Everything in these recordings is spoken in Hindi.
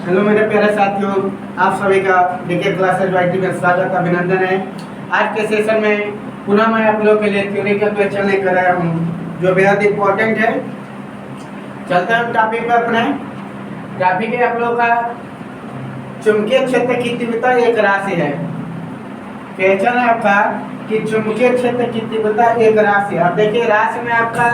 हेलो मेरे प्यारे साथियों, आप सभी का डीके क्लासेस वाईटी में स्वागत अभिनंदन है। आज के सेशन में पुनः मैं आप लोगों के लिए थ्योरी का क्वेश्चन लेकर आया हूँ जो बेहद इम्पोर्टेंट है। चलते हैं टॉपिक पे अपने। टॉपिक है आप लोगों का चुंबकीय क्षेत्र की तीव्रता एक राशि है। क्वेश्चन है आपका कि चुंबकीय क्षेत्र की तीव्रता एक राशि है। अब देखिए राशि में आपका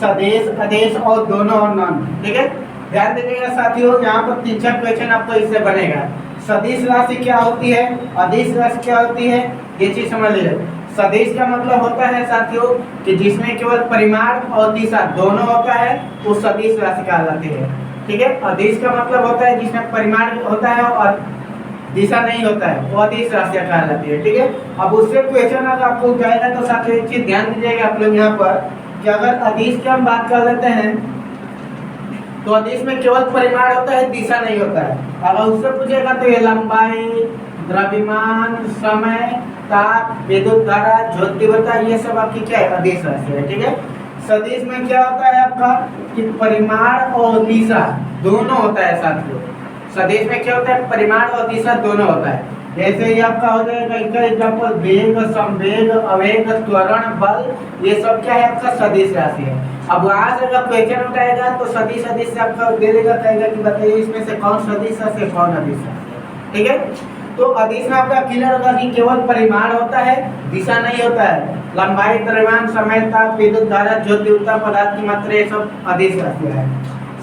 सदिश, अदिश और दोनों और नॉन, ठीक है। ध्यान दीजिएगा साथियों, यहाँ पर 3-4 क्वेश्चन आपको इससे बनेगा। सदिश राशि क्या होती है, अदिश राशि क्या होती है, ये चीज समझ लीजिए। सदिश का मतलब होता है साथियों कि जिसमें केवल परिमाण और दिशा दोनों होता है वो सदिश राशि कहलाती है, ठीक है। अदिश का मतलब होता है जिसमें परिमाण होता है और दिशा नहीं होता है, वो अदिश राशि कहलाती है, ठीक है। अब उससे क्वेश्चन अगर आपको जाएगा तो साथियों एक चीज ध्यान दीजिएगा आप लोग यहाँ पर कि अगर अदिश की हम बात कर लेते हैं तो अदिश में केवल परिमाण होता है, दिशा नहीं होता है। अगर उससे पूछेगा तो ये लंबाई, द्रव्यमान, समय, ताप, विद्युत धारा, ज्योति तीव्रता, ये सब आपकी क्या है, अदिश राशि है, ठीक है। सदिश में क्या होता है आपका कि परिमाण और दिशा दोनों होता है साथियों। सदिश में क्या होता है, परिमाण और दिशा दोनों होता है। जैसे ही आपका हो जाएगा इसका एग्जाम्पल वेग, संवेग, अवेग, त्वरण, बल, ये सब क्या है आपका सदिश राशि है। अब वहां से अगर क्वेश्चन उठाएगा तो सदिश अदिश से आपका दे देगा, कहेगा कि बताइए इसमें से कौन सदिश राशि है कौन अदिश राशि है, ठीक है। तो अदिश में आपका क्लियर होगा कि केवल परिमाण होता है, दिशा नहीं होता है। लंबाई, द्रव्यमान, समय, ताप, विद्युत धारा, ज्योति तीव्रता, पदार्थ की मात्रा, ये सब अदिश राशि है।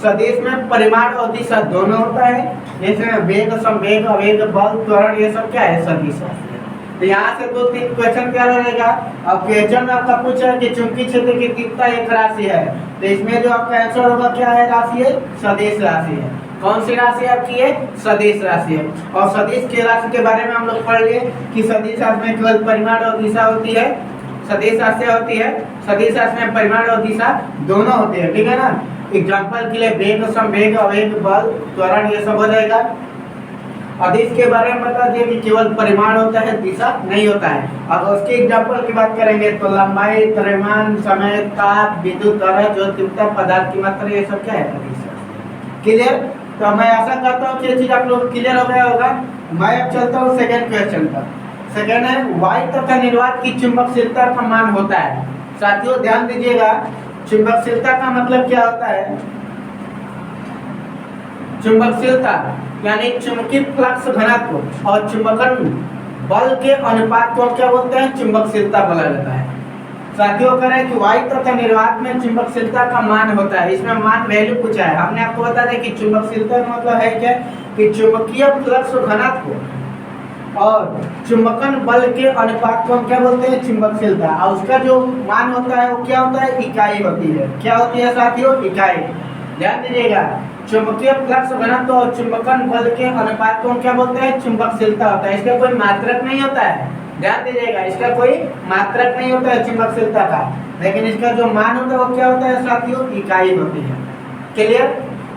सदिश में परिमाण और दिशा दोनों होता है। जैसे वेग, संवेग, अवेग, बल, त्वरण, ये सब क्या है, सदिश राशि है। तो यहाँ से 2-3 क्वेश्चन क्या रहेगा। अब क्वेश्चन में आपका पूछा है कि चुंबकीय क्षेत्र की तीव्रता एक राशि है, तो इसमें जो आपका आंसर होगा क्या है, राशि है, सदिश राशि है। कौन सी राशि आपकी है, सदिश राशि है। और सदिश की राशि के बारे में हम लोग पढ़ लिए कि सदिश राशि में केवल परिमाण और दिशा होती है। सदिश राशि होती है, सदिश राशि में परिमाण और दिशा दोनों होते हैं, ठीक है ना। एग्जाम्पल के लिए वेग, संवेग, अवेग, बल, त्वरण, ये सब हो जाएगा। अदिश के बारे में बता दिए कि केवल परिमाण होता है, दिशा नहीं होता है। अगर उसके एग्जाम्पल की बात करेंगे तो लंबाई, द्रव्यमान, समय, ताप, विद्युत धारा, ज्योति तीव्रता, पदार्थ की मात्रा, ये सब क्या है, अदिश राशि। क्लियर। तो मैं आशा करता हूँ कि ये चीज आप लोग क्लियर हो गया होगा। मैं अब चलता हूँ सेकेंड क्वेश्चन पर। सेकेंड है वायु तथा निर्वात की चुंबकशीलता का मान होता है। साथियों ध्यान दीजिएगा, चुंबकशीलता का मतलब क्या होता है। चुंबकशीलता यानी चुंबकीय फ्लक्स घनत्व और चुंबकन बल के अनुपात को क्या बोलते हैं, चुंबकशीलता बोला जाता है। साथियों कह रहे हैं कि वायु तथा निर्वात में चुंबकशीलता का मान होता है। इसमें मान वैल्यू पूछा है। हमने आपको बता दें कि चुंबकशीलता का मतलब है क्या कि चुंबकीय फ्लक्स घनत्व और चुंबकन बल के अनुपात को हम क्या बोलते हैं, चुंबकशीलता। और उसका जो मान होता है वो क्या होता है, इकाई होती है। क्या होती है साथियों, इकाई। ध्यान दीजिएगा, चुंबकीय फ्लक्स घनत्व और चुंबकन बल के अनुपात को क्या बोलते हैं, चुंबकशीलता होता है। इसका कोई मात्रक नहीं होता है। ध्यान दीजिएगा, इसका कोई मात्रक नहीं होता है चुंबकशीलता का, लेकिन इसका जो मान होता है वो क्या होता है साथियों, इकाई होती है। क्लियर।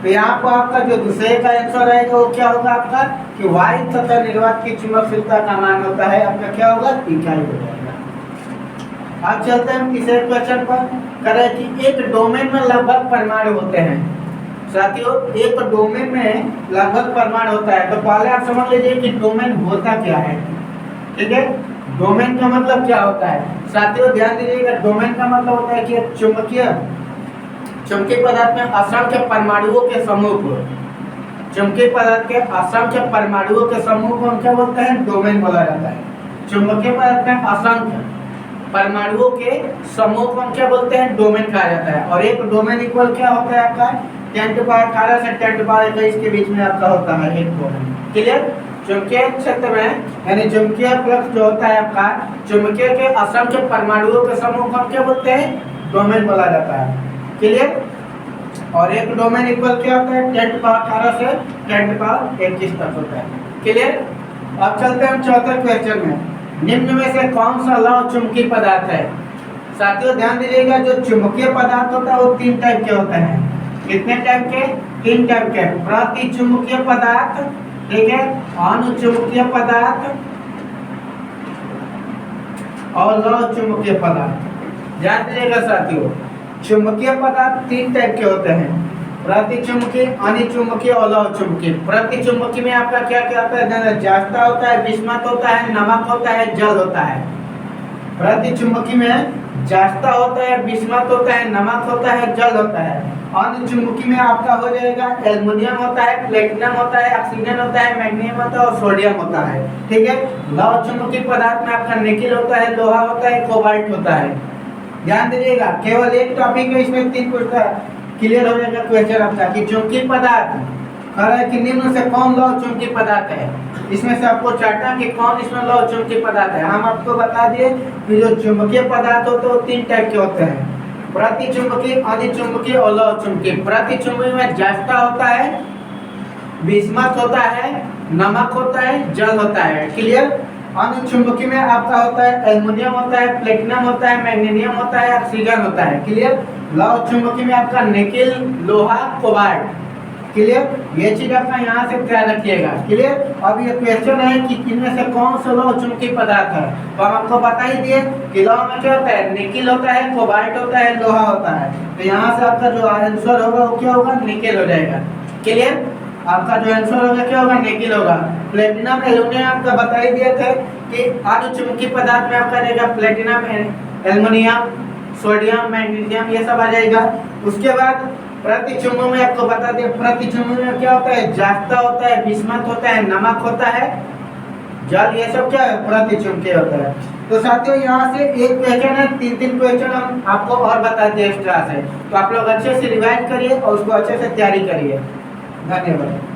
तो यहाँ पर आपका जो दूसरे का आंसर रहेगा वो क्या होगा आपका कि वायु तथा निर्वात की चुंबकशीलता का मान होता है आपका क्या होगा, इकाई हो जाएगा। अब चलते हैं तीसरे क्वेश्चन पर। करें कि एक डोमेन में लगभग परमाणु होते हैं। साथियों एक डोमेन में लगभग परमाणु होता है। तो पहले आप समझ लीजिए कि डोमेन होता क्या है, ठीक है। डोमेन का मतलब क्या होता है साथियों, ध्यान दीजिएगा। डोमेन का मतलब होता है कि चुंबकीय पदार्थ में असंख्य परमाणुओं के समूह को, चुंबकीय पदार्थ के असंख्य परमाणुओं के समूह को हम क्या बोलते हैं, डोमेन बोला जाता है। चुंबकीय पदार्थ में असंख्य परमाणुओं के समूह को हम क्या बोलते हैं, डोमेन कहा जाता है। और एक डोमेन इक्वल क्या होता है आपका 10⁻18 से 10⁻21 के बीच में आपका होता है एक डोमेन। क्लियर। चुंबकीय क्षेत्र में यानी चुंबकीय फ्लक्स जो होता है आपका, चुंबकीय के असंख्य परमाणुओं के समूह को हम क्या बोलते हैं, डोमेन बोला जाता है। क्लियर। और एक डोमेन इक्वल क्या होता है 10⁻18 से 10⁻21 तक होता है। क्लियर। अब चलते हैं चौथे क्वेश्चन में। निम्न में से कौन सा लौह चुंबकीय पदार्थ है। साथियों ध्यान दीजिएगा, जो चुंबकीय पदार्थ होता है वो 3 टाइप के होते हैं। कितने टाइप के, 3 टाइप के। प्रति चुंबकीय पदार्थ, ठीक है, अनुचुंबकीय पदार्थ और लौह चुंबकीय पदार्थ। ध्यान दीजिएगा साथियों, चुंबकीय पदार्थ 3 टाइप के होते हैं। प्रतिचुंबकीय, अनिचुंबकीय और लौह चुंबकीय। प्रतिचुंबकीय में आपका क्या क्या होता है? जास्ता होता है, बिस्मथ होता है, नमक होता है, जल होता है। प्रतिचुंबकीय में जास्ता होता है, बिस्मथ होता है, नमक होता है, जल होता है। अनिचुंबकीय में आपका हो जाएगा एल्युमिनियम होता है, प्लेटिनम होता है, ऑक्सीजन होता है, मैग्नीशियम होता है और सोडियम होता है। ठीक है। लौह चुंबकीय पदार्थ में आपका निकेल होता है, लोहा होता है, कोबाल्ट होता है। ध्यान दीजिएगा, केवल एक टॉपिक है, इसमें 3 क्वेश्चन क्लियर हो जाएगा क्वेश्चन आपका कि चुंबकीय पदार्थ कह है कि निम्न से कौन लौह चुंबकीय पदार्थ है। इसमें से आपको चाहता कि कौन इसमें लौह चुंबकीय पदार्थ है। हम आपको बता दिए कि जो चुंबकीय पदार्थ होते हैं वो 3 टाइप के होते हैं, प्रतिचुंबकीय, अनिचुंबकीय और लौह चुंबकीय। प्रतिचुंबकीय में जास्ता होता है, बिस्मथ होता है, नमक होता है, जल होता है। क्लियर। अनिचुंबकीय में आपका होता है एल्युमिनियम होता है, प्लेटिनम होता है, मैग्नीशियम होता है, ऑक्सीजन होता है। क्लियर। लौह चुंबकीय में आपका निकेल, लोहा, कोबाल्ट। क्लियर। ये चीज आपका यहाँ से ध्यान रखिएगा। क्लियर। अब ये क्वेश्चन है कि इनमें से कौन सा लौह चुंबकीय पदार्थ है, तो हम आपको बता ही दिए कि लौह में क्या होता है? निकेल होता है, कोबाल्ट होता है, लोहा होता है। तो यहाँ से आपका जो आंसर होगा वो क्या होगा? निकेल हो जाएगा। क्लियर। आपका जो आंसर होगा क्या होगा? निकेल होगा। प्लेटिनम, एल्युमिनियम आपका बता ही दिए थे कि अनिचुंबकीय पदार्थ में आपका रहेगा प्लेटिनम, एल्युमिनियम, सोडियम, मैग्नीशियम, ये सब आ जाएगा। उसके बाद प्रतिचुंबक में आपको बता दें, प्रतिचुंबक में क्या होता है? जास्ता होता है, बिस्मथ होता है, नमक होता है, जल, ये सब क्या है? प्रतिचुंबकीय होता है। तो साथियों यहाँ से एक क्वेश्चन है, 3 क्वेश्चन हम आपको और बता दें एक्स्ट्रा से, तो आप लोग अच्छे से रिवाइज करिए और उसको अच्छे से तैयारी करिए। धन्यवाद।